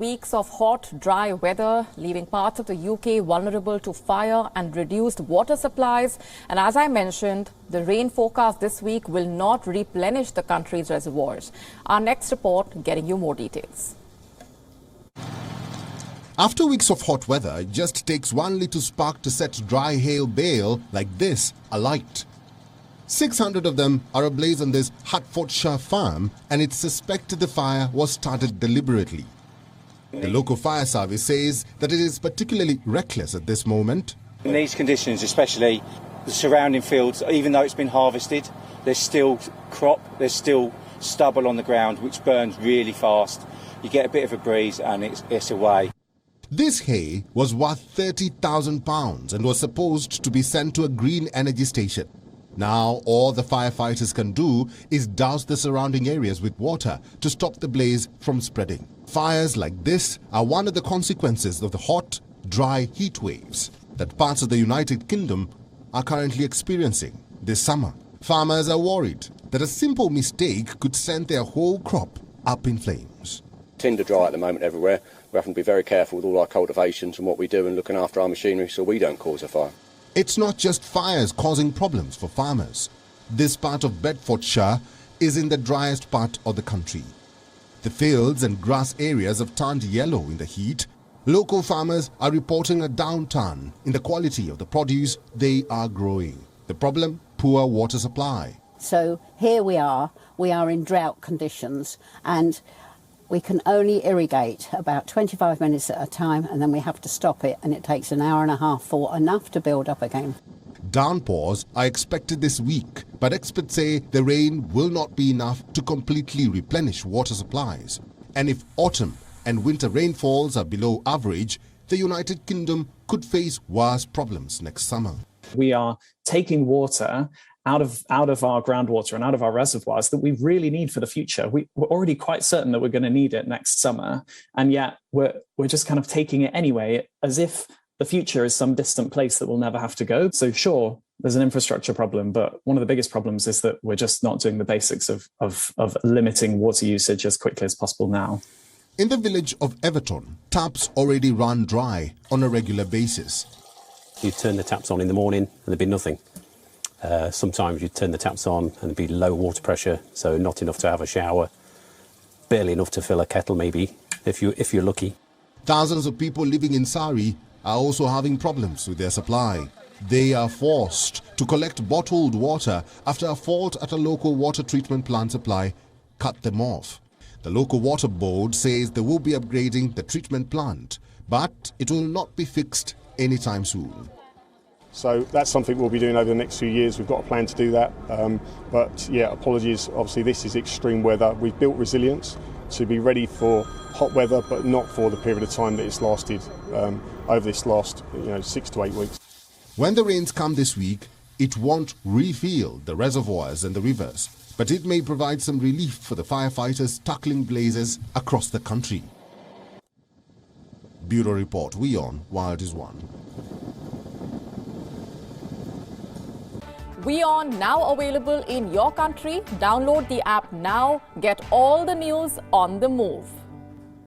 Weeks of hot, dry weather, leaving parts of the UK vulnerable to fire and reduced water supplies. And as I mentioned, the rain forecast this week will not replenish the country's reservoirs. Our next report getting you more details. After weeks of hot weather, it just takes one little spark to set dry hail bale like this alight. 600 of them are ablaze on this Hertfordshire farm, and it's suspected the fire was started deliberately. The local fire service says that it is particularly reckless at this moment. In these conditions, especially the surrounding fields, even though it's been harvested, there's still crop, there's still stubble on the ground, which burns really fast. You get a bit of a breeze and it's away. This hay was worth £30,000 and was supposed to be sent to a green energy station. Now all the firefighters can do is douse the surrounding areas with water to stop the blaze from spreading. Fires like this are one of the consequences of the hot, dry heat waves that parts of the United Kingdom are currently experiencing this summer. Farmers are worried that a simple mistake could send their whole crop up in flames. Tinder dry at the moment everywhere. We're having to be very careful with all our cultivations and what we do and looking after our machinery so we don't cause a fire. It's not just fires causing problems for farmers. This part of Bedfordshire is in the driest part of the country. The fields and grass areas have turned yellow in the heat. Local farmers are reporting a downturn in the quality of the produce they are growing. The problem? Poor water supply. So here we are in drought conditions, and we can only irrigate about 25 minutes at a time, and then we have to stop it, and it takes an hour and a half for enough to build up again. Downpours are expected this week, but experts say the rain will not be enough to completely replenish water supplies. And if autumn and winter rainfalls are below average, the United Kingdom could face worse problems next summer. We are taking water out of our groundwater and out of our reservoirs that we really need for the future. We're already quite certain that we're going to need it next summer, and yet we're just kind of taking it anyway, as if the future is some distant place that we'll never have to go. So sure, there's an infrastructure problem, but one of the biggest problems is that we're just not doing the basics of limiting water usage as quickly as possible now. In the village of Everton, taps already run dry on a regular basis. You turn the taps on in the morning and there'd be nothing. Sometimes you turn the taps on and there'd be low water pressure, so not enough to have a shower, barely enough to fill a kettle maybe, if you're lucky. Thousands of people living in Surrey are also having problems with their supply. They are forced to collect bottled water after a fault at a local water treatment plant supply cut them off. The local water board says they will be upgrading the treatment plant, but it will not be fixed anytime soon. So that's something we'll be doing over the next few years. We've got a plan to do that. But yeah, apologies. Obviously, this is extreme weather. We've built resilience to be ready for hot weather, but not for the period of time that it's lasted over this last 6 to 8 weeks. When the rains come this week, it won't refill the reservoirs and the rivers, but it may provide some relief for the firefighters tackling blazes across the country. Bureau Report, WION, Wild is One. WION now available in your country. Download the app now. Get all the news on the move.